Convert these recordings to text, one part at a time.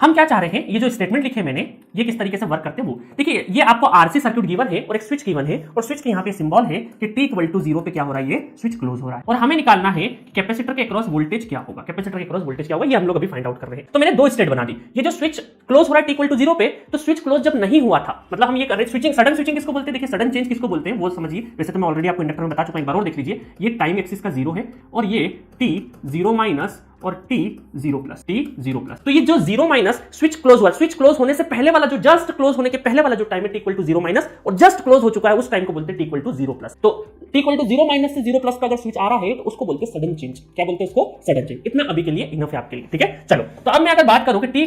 हम क्या चाह रहे हैं, ये जो स्टेटमेंट लिखे मैंने ये किस तरीके से वर्क करते हैं वो देखिए। ये आपको आरसी सर्किट गिवन है और एक स्विच गिवन है और स्विच के यहाँ पे सिंबल है कि t इक्वल टू 0 पे क्या हो रहा है, ये स्विच क्लोज हो रहा है और हमें निकालना है कैपेसिटर के क्रॉस वोल्टेज क्या होगा। कैपेसिटर के क्रॉस वोल्टेज क्या होगा ये हम लोग अभी फाइंड आउट कर रहे हैं। तो मैंने दो स्टेट बना दी। ये जो स्विच क्लोज हो रहा है t इक्वल टू 0 पे, तो स्विच क्लोज जब नहीं हुआ था मतलब हम ये कर रहे हैं स्विचिंग, सडन स्विचिंग किसको बोलते हैं, देखिए सडन चेंज किसको बोलते हैं वो समझिए। वैसे तो मैं ऑलरेडी आपको इंडक्टर में बता चुका हूं, एक बार और देख लीजिए। ये टाइम एक्सिस का 0 है और ये t 0 माइनस और t 0 प्लस, t 0 प्लस। तो ये जो 0 माइनस स्विच क्लोज हुआ, स्विच क्लोज होने से पहले वाला जो जस्ट क्लोज होने के पहले वाला जो टाइम है t इक्वल टू 0 माइनस और जस्ट क्लोज हो चुका है उस टाइम को बोलते हैं t इक्वल टू 0 प्लस। तो t इक्वल टू 0 माइनस से 0 प्लस का अगर स्विच आ रहा है तो उसको बोलते हैं सडन चेंज। क्या बोलते हैं उसको, सडन चेंज। इतना अभी के लिए इनफ है आपके लिए, ठीक है। चलो तो अब मैं अगर बात करूं कि t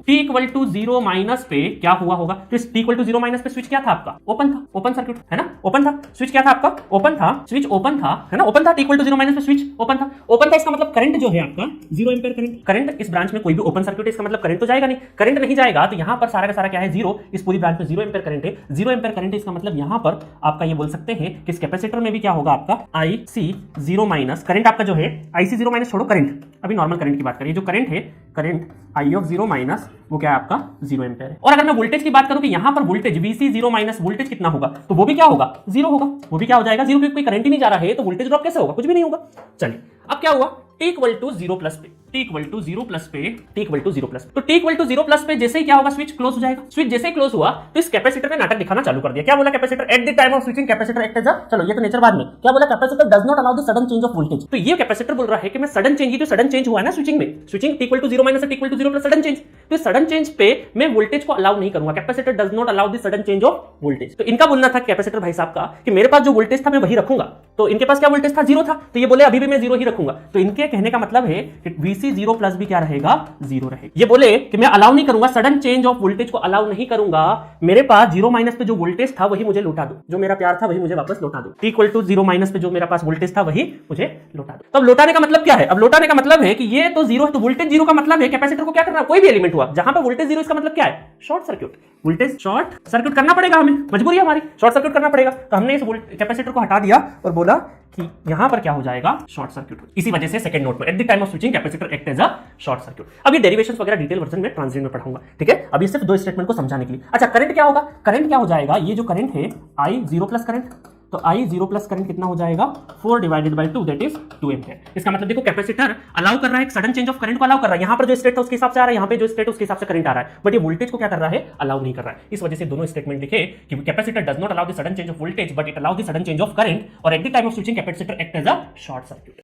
इक्वल टू 0 माइनस पे क्या हुआ होगा, तो t इक्वल टू 0 माइनस पे स्विच क्या था आपका, ओपन था, ओपन सर्किट है ना, ओपन था। स्विच क्या था आपका, ओपन था, स्विच ओपन था है ना, ओपन था। t इक्वल टू 0 माइनस पे स्विच ओपन था, ओपन था। इसका मतलब करंट जो है आपका 0 एम्पीयर करंट। करंट इस ब्रांच में कोई भी ओपन सर्किट है, इसका मतलब करंट तो जाएगा नहीं। करंट नहीं जाएगा तो यहां पर सारा का सारा क्या है, 0। इस पूरी ब्रांच में 0 एम्पीयर करंट है, 0 एम्पीयर करंट है। इसका मतलब यहां पर आपका ये बोल सकते हैं कि इस कैपेसिटर में भी क्या होगा आपका IC0 माइनस। करंट आपका जो है IC0 माइनस, छोड़ो करंट, अभी नॉर्मल करंट की बात करिए। जो करंट है, करंट I ऑफ 0 माइनस वो क्या है आपका 0 एम्पीयर है। और अगर मैं वोल्टेज की बात करूं कि यहां पर वोल्टेज VC0 माइनस वोल्टेज कितना होगा, तो वो भी क्या होगा, 0 होगा। वो भी क्या हो जाएगा, 0, क्योंकि कोई करंट ही नहीं जा रहा है तो वोल्टेज ड्रॉप कैसे होगा, कुछ भी नहीं होगा। चलिए अब क्या हुआ, t इक्वल टू 0 प्लस पे, t इक्वल टू 0 प्लस पे, t इक्वल टू 0 प्लस। तो t इक्वल टू 0 प्लस पे जैसे ही क्या होगा, स्विच क्लोज हो जाएगा। स्विच जैसे ही क्लोज हुआ तो इस कैपेसिटर ने नाटक दिखाना चालू कर दिया। क्या बोला, capacitor at the time of switching capacitor act as a, चलो ये तो नेचर बाद में, क्या बोला, capacitor does not allow the sudden change of voltage. तो ये कैपेसिटर बोल रहा है कि मैं सडन चेंज, ये जो सडन चेंज हुआ है ना स्विचिंग में, switching t equal to 0 minus से t equal to 0 plus sudden change, तो सडन चेंज पे मैं वोल्टेज को अलाउ नहीं करूंगा। Capacitor does not allow the sudden change of voltage. तो इनका बोलना था कैपेसिटर भाई साहब का कि मेरे पास जो वोल्टेज था मैं वही रखूंगा। तो इनके पास क्या वोल्टेज था, 0 था, तो ये बोले अभी भी मैं 0 ही रखूंगा। तो इनके कहने का मतलब है कि VC 0 प्लस भी क्या रहेगा, 0 रहेगा। ये बोले कि मैं अलाउ नहीं करूंगा, सडन चेंज ऑफ वोल्टेज को अलाउ नहीं करूंगा। मेरे पास 0 माइनस पे जो वोल्टेज था वही मुझे लौटा दो, जो मेरा प्यार था वही मुझे वापस लौटा दो। t इक्वल टू 0 माइनस पे जो मेरा पास वोल्टेज था वही मुझे लौटा दो। तो अब लौटाने का मतलब क्या है, अब लौटाने का मतलब है कि ये तो 0 है, तो वोल्टेज 0 का मतलब है कैपेसिटर को क्या करना, कोई भी एलिमेंट हुआ जहां पे वोल्टेज 0, इसका मतलब क्या है, short circuit. Voltage short circuit करना पड़ेगा, हमें मजबूरी है हमारी, शॉर्ट सर्किट करना पड़ेगा। तो हमने इस कैपेसिटर को हटा दिया और बोला कि यहां पर क्या हो जाएगा, शॉर्ट सर्किट। इसी वजह से सेकंड नोट में at the time of switching capacitor act as a short circuit. अब ये डेरिवेशंस वगैरह डिटेल वर्जन में ट्रांजिट में पढ़ाऊंगा, ठीक है। अभी सिर्फ दो स्टेटमेंट को समझाने के लिए। अच्छा करंट क्या होगा, करंट क्या हो जाएगा, ये जो करंट है I0 प्लस करंट, तो I0 प्लस करंट कितना हो जाएगा, 4 divided by 2 that is 2 ampere. इसका मतलब देखो कैपेसिटर अलाउ कर रहा है, सडन चेंज ऑफ करंट को अलाउ कर रहा है। यहां पर जो स्टेट था उसके हिसाब से आ रहा है, यहां पे जो स्टेट उसके हिसाब से करंट आ रहा है, बट ये वोल्टेज को क्या कर रहा है, अलाउ नहीं कर रहा है। इस वजह से दोनों स्टेटमेंट लिखे कि capacitor does not allow the sudden change of voltage but it allow the sudden change of current और at the time of switching capacitor act as a short circuit.